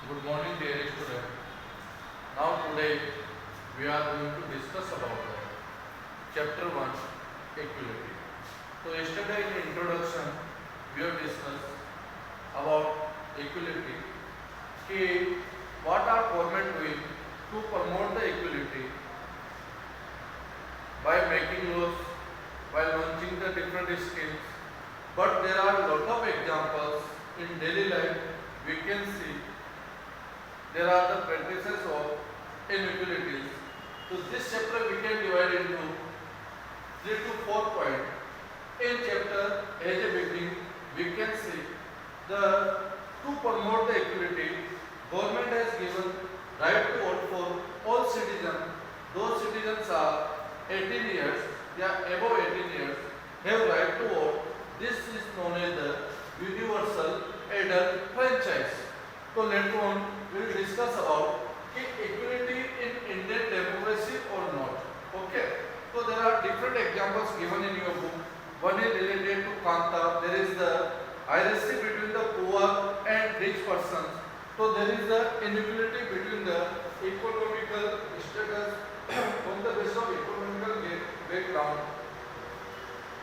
Good morning, dear student. Now today we are going to discuss about chapter 1 equality. So yesterday in introduction we have discussed about equality. कि what are government doing to promote the equality by making laws, by launching the different schemes. But there are a lot of examples in daily life we can see there are the practices of inequalities. So this chapter we can divide into 3 to 4 points. In chapter as a beginning we can see the to promote the equality, government has given right to vote for all citizens. Those citizens are 18 years, they are above 18 years, have right to vote. This is known as the universal adult franchise. So later on we will discuss about equality in Indian democracy or not. Okay. So there are different examples given in your book. One is related to Kanta. There is the hierarchy between the poor and rich persons. So there is the inequality between the economical status on the basis of economical background.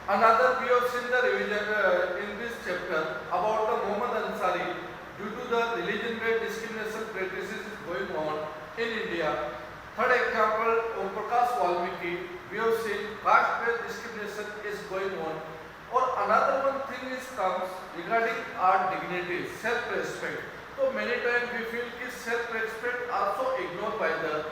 Another we have seen the revision in this chapter about the Muhammad Ansari. Due to the religion-based discrimination practices going on in India. Third example, Om Prakash Valmiki, we have seen caste-based discrimination is going on. Or another one thing is comes regarding our dignity, self-respect. So many times we feel that self-respect also ignored by the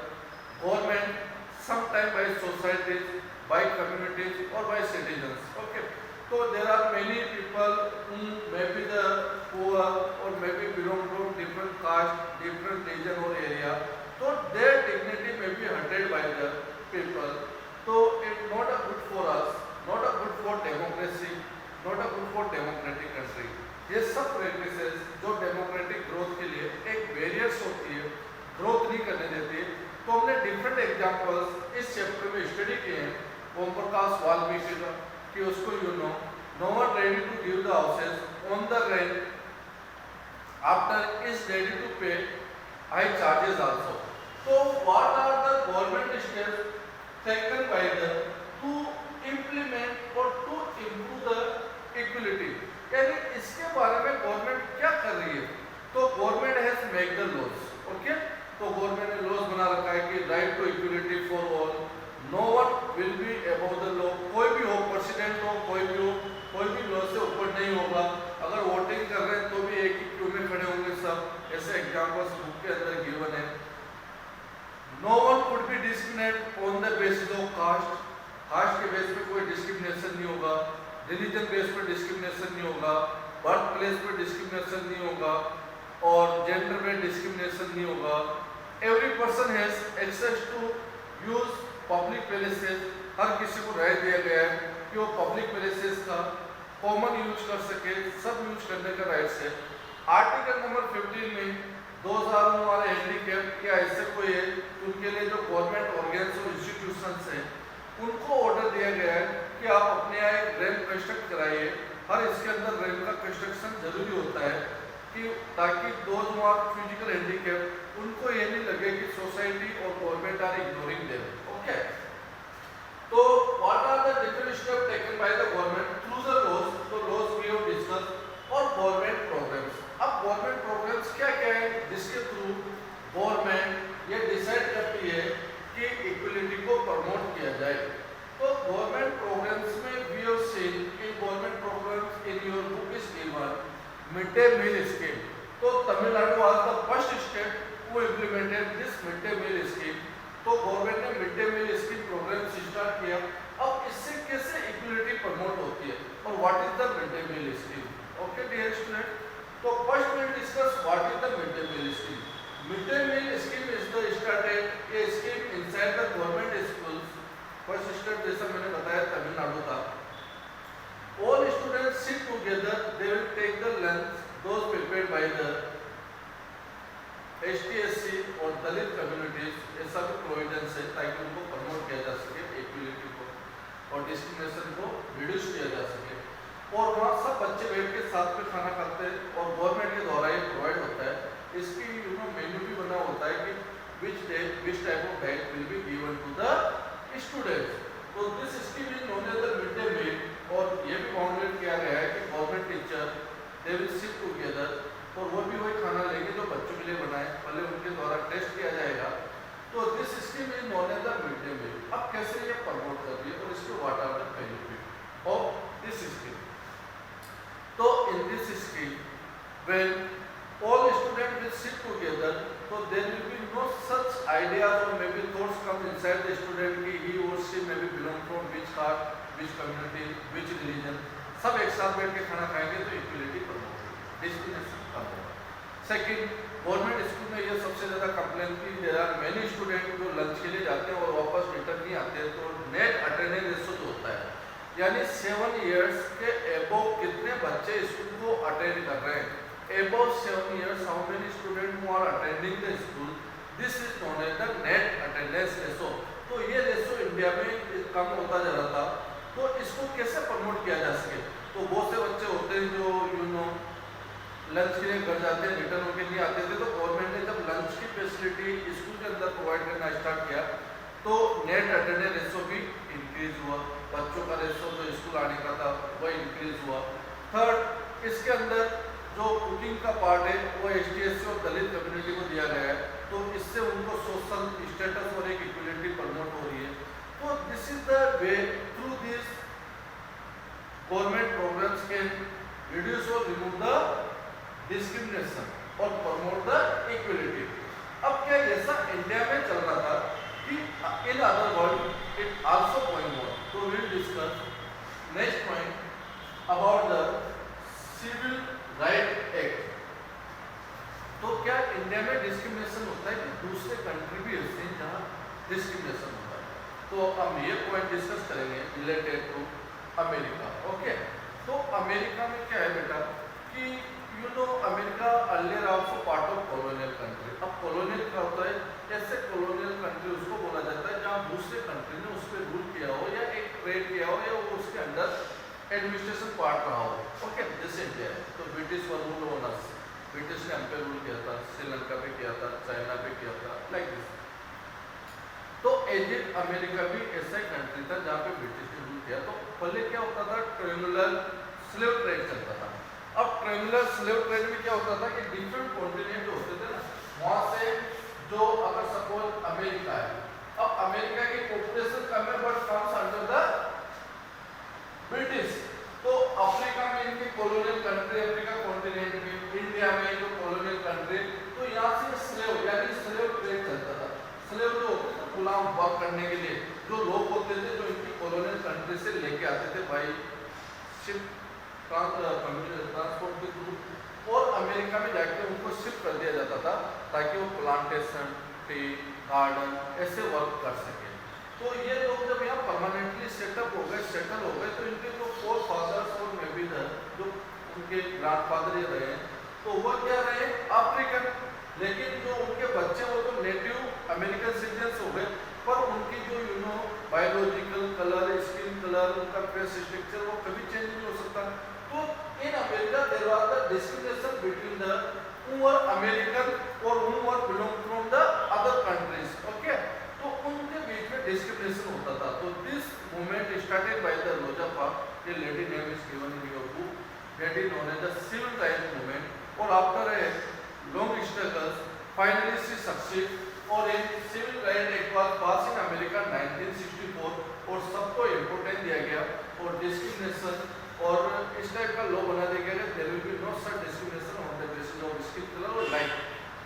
government, sometimes by societies, by communities or by citizens. Okay. So there are many people who may be the poor or maybe belong to different caste, different region or area. So their dignity may be hurted by the people. So it's not a good for us, not a good for democracy, not a good for democratic country. ये सब practices जो democratic growth के लिए एक barriers होती है, growth नहीं करने देती, तो हमने different examples इस chapter में study किए हैं. ओम प्रकाश वाल्मीकि का कि उसको no one ready to give the houses on the rent after is ready to pay high charges also. So what are the government steps taken by the to implement or to improve the equality? यानी इसके बारे में government क्या कर रही है? तो government has make the laws. Okay, तो गवर्नमेंट ने लॉज बना रखा है कि right to equality for all. No one will be above the law. कोई भी हो, प्रेसिडेंट हो, कोई भी हो, कोई भी लॉ से ऊपर नहीं होगा. अगर वोटिंग कर रहे हैं तो भी एक ही क्यू में खड़े होंगे सब. ऐसे एग्जांपल्स बुक के अंदर गिवन है. No one could be discriminate on the basis of caste. Caste के बेस पे कोई डिस्क्रिमिनेशन नहीं होगा. रिलीजन बेस पर डिस्क्रिमिनेशन नहीं होगा. बर्थ प्लेस पर डिस्क्रिमिनेशन नहीं होगा और जेंडर में डिस्क्रिमिनेशन नहीं होगा. Every person has access to use public places. हर किसी को राय दिया गया है कि वो पब्लिक प्लेसेस का कॉमन यूज कर सके, सब यूज करने का राइट्स है. आर्टिकल नंबर 15 में 2000 में हमारे हैंडीकैप या ऐसे कोई है उनके लिए जो गवर्नमेंट ऑर्गेन्स और इंस्टीट्यूशंस हैं उनको ऑर्डर दिया गया है कि आप अपने यहाँ एक रैंप कंस्ट्रक्ट कराइए. हर इसके अंदर रैंप का कंस्ट्रक्शन जरूरी होता है कि ताकि those who are physical handicap उनको ये नहीं लगे कि सोसाइटी और government are ignoring them. Okay, तो what are the different step taken by the government through the laws. तो लॉज वी हैव डिस्कस और गवर्नमेंट प्रोग्राम्स. अब गवर्नमेंट प्रोग्राम्स क्या क्या है जिसके थ्रू गवर्नमेंट ये डिसाइड करती है कि इक्वलिटी को प्रमोट किया जाए. तो गवर्नमेंट प्रोग्राम्स में वी हैव सीन कि government programmes in your book is given mid day meal scheme. तो Tamil Nadu was the first state who implemented this mid day meal scheme. तो गवर्नमेंट ने mid day meal scheme programme start किया. अब इससे कैसे equality promote होती है और what is the mid day meal scheme. Okay dear student, तो first we discuss what is the mid day meal scheme. Mid day meal scheme is the started a scheme inside the government schools. First step जैसा मैंने बताया तमिलनाडु था. All students sit together, they will take the lunch, those prepared by the ST/SC और दलित communities. ऐसा भी provision है ताकि उनको प्रमोट किया जा सके, इक्वलिटी को और डिस्क्रिमिनेशन को रिड्यूस किया जा सके. और वहाँ सब बच्चे बैठ के साथ में खाना खाते हैं और गवर्नमेंट के द्वारा ये प्रोवाइड होता है. इसकी और वो भी वही खाना लेंगे जो बच्चों के लिए बनाए, पहले उनके द्वारा टेस्ट किया जाएगा। तो this scheme is known as the mid day meal. अब कैसे ये प्रमोट कर रही है और इसके what are the benefit of this scheme. तो in this scheme when all students will sit together, so there will be no such ideas or maybe thoughts come inside the student कि he or she maybe belong from which caste, which community, which religion। सब एक साथ बैठ के खाना खाएंगे तो equality promote होगी, डिस्क्रिमिनेशन कम होगा। सेकंड, गवर्नमेंट स्कूल में ये सबसे ज़्यादा कंप्लेन की देयर आर मेनी स्टूडेंट जो लंच के लिए जाते हैं और वापस रिटर्न नहीं आते, तो नेट अटेंडेंस रेशो जो होता है, यानी 7 इयर्स के एबव कितने बच्चे स्कूल को अटेंड कर रहे हैं, above 7 years how many students who are attending the school, this is known as the net attendance ratio। तो ये रेशो इंडिया में कम होता जा रहा था, तो इसको कैसे प्रमोट किया जा सके। तो बहुत से बच्चे होते हैं जो लंच के लिए घर जाते हैं, रिटर्न होकर नहीं आते थे, तो गवर्नमेंट ने जब लंच की फैसिलिटी स्कूल के अंदर प्रोवाइड करना स्टार्ट किया तो नेट अटेंडेंस रेशो भी इंक्रीज हुआ, बच्चों का रेशो जो स्कूल आने का था वह इंक्रीज हुआ। थर्ड, इसके अंदर जो कुकिंग का पार्ट है वो ST/SC और दलित कम्युनिटी को दिया गया है, तो इससे उनको सोशल स्टेटस और एक इक्वलिटी प्रमोट हो रही है। तो this is the way through this government programs can reduce और रिमूव द डिस्क्रिमिनेशन और प्रमोट द इक्वलिटी। अब क्या ऐसा इंडिया में चल रहा था कि in other world it also going on. तो we will discuss next point about the civil right act. तो क्या इंडिया में डिस्क्रिमिनेशन होता है कि दूसरे कंट्री भी ऐसे हैं जहाँ डिस्क्रिमिनेशन होता है। तो हम ये पॉइंट डिस्कस करेंगे रिलेटेड टू अमेरिका। ओके, तो अमेरिका में क्या है बेटा कि America earlier also part of colonial country. अब कॉलोनियल क्या होता है, ऐसे कॉलोनियल कंट्री उसको बोला जाता है जहाँ दूसरे कंट्री ने उस पर रूल किया हो या एक ट्रेड किया हो या वो उसके अंदर एडमिनिस्ट्रेशन पार्ट रहा हो। ओके, जैसे इंडिया है तो British were rule on us, British ने हम पे रूल किया था, श्रीलंका पे किया था, चाइना पे किया था, लाइक दिस। तो एजिड अमेरिका भी ऐसा ही कंट्री था जहाँ पे ब्रिटिश ने रूल किया। तो पहले क्या होता था, ट्रायंगुलर स्लेव ट्रेड चलता था। अब ट्रायंगुलर स्लेव ट्रेड में क्या होता था कि डिफरेंट कॉन्टिनेंट जो होते थे ना, वहाँ से जो अगर सपोज अमेरिका है, अब अमेरिका की पॉपुलेशन कम है but comes under the British. तो अफ्रीका में इनकी कॉलोनियल कंट्री, अफ्रीका कॉन्टिनेंट में, इंडिया में जो कॉलोनियल कंट्री, तो यहाँ से स्लेव यानी स्लेव ट्रेड चलता था। स्लेव जो होते थे गुलाम वर्क करने के लिए जो लोग होते थे जो इनकी कॉलोनियल कंट्री से लेके आते थे बाई शिप ट्रांसपोर्ट के थ्रू, और अमेरिका में जाके उनको शिफ्ट कर दिया जाता था ताकि वो प्लांटेशन, टी गार्डन ऐसे वर्क कर सके। तो ये लोग जब यहाँ परमानेंटली सेटअप हो गए, सेटल हो गए, तो इनके जो फोर फादर्स और मे बी जो उनके ग्रैंडफादर ये रहे, तो वो क्या रहे अफ्रीकन, लेकिन जो उनके बच्चे वो तो नेटिव अमेरिकन सिटीजन्स हो गए, पर उनकी जो बायोलॉजिकल कलर, स्किन कलर, उनका फेस स्ट्रक्चर वो कभी चेंज नहीं हो सकता। तो in America there was the discrimination between the who were American और who were belong from the other countries। ओके, तो उनके बीच में डिस्क्रिमिनेशन होता था। तो this movement started by the Rosa Parks, ये lady name is given in your book, that is known as the civil rights movement. और after a long struggles finally she succeed और एक civil right act was pass in America 1964 और सबको importance दिया गया और discrimination और इस टाइप का लॉ बना दिया गया, there will be no such discrimination on the basis of skin colour और लाइफ।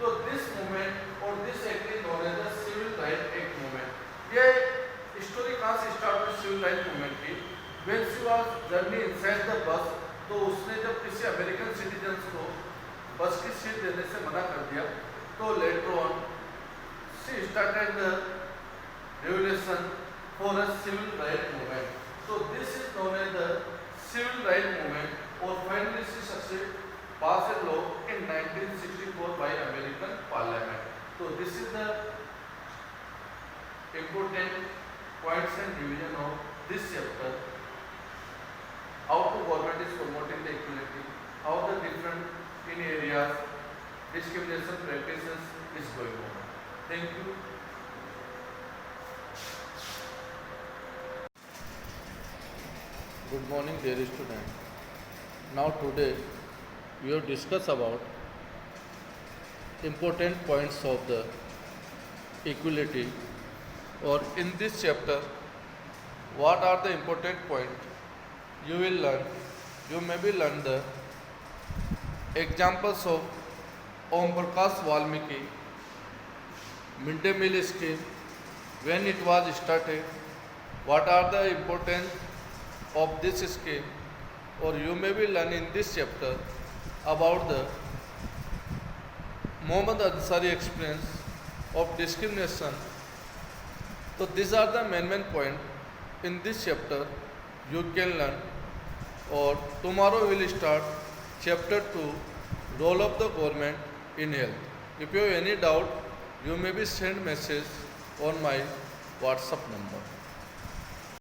तो दिस मूवमेंट और this act is known as the civil right act movement. ये स्टोरी कहाँ से स्टार्ट हुई सिविल राइट मूवमेंट की, when she was journey inside the bus, तो उसने जब किसी अमेरिकन सिटीजन्स को बस की सीट देने से मना कर दिया, तो later on she started the revolution for a civil right movement. So this is known as the civil right movement or finally she succeeded pass a law in 1964 by American Parliament। So this is the important points and division of this chapter, how the government is promoting the equality, how the different in areas discrimination practices is going on। Thank you। Good morning dear student. Now today we will discuss about important points of the equality, or in this chapter what are the important points you will learn. You maybe learn the examples of Om Prakash Valmiki midday meal scheme, when it was started, what are the importance of this scheme, or you may be learn in this chapter about the Muhammad Ansari experience of discrimination. So these are the main point in this chapter you can learn, or tomorrow we will start chapter 2, role of the government in health. If you have any doubt, you may be send message on my WhatsApp number.